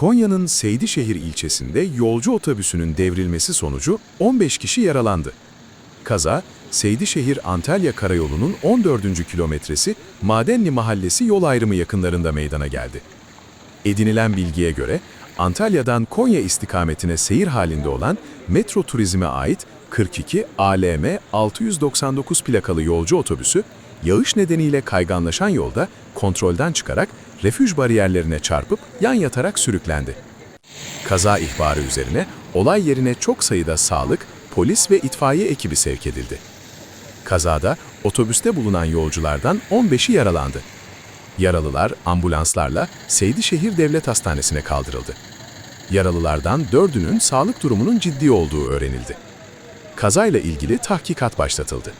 Konya'nın Seydişehir ilçesinde yolcu otobüsünün devrilmesi sonucu 15 kişi yaralandı. Kaza, Seydişehir-Antalya Karayolu'nun 14. kilometresi Madenli Mahallesi yol ayrımı yakınlarında meydana geldi. Edinilen bilgiye göre, Antalya'dan Konya istikametine seyir halinde olan Metro Turizm'e ait 42 ALM 699 plakalı yolcu otobüsü, yağış nedeniyle kayganlaşan yolda kontrolden çıkarak refüj bariyerlerine çarpıp yan yatarak sürüklendi. Kaza ihbarı üzerine olay yerine çok sayıda sağlık, polis ve itfaiye ekibi sevk edildi. Kazada otobüste bulunan yolculardan 15'i yaralandı. Yaralılar ambulanslarla Seydişehir Devlet Hastanesi'ne kaldırıldı. Yaralılardan 4'ünün sağlık durumunun ciddi olduğu öğrenildi. Kazayla ilgili tahkikat başlatıldı.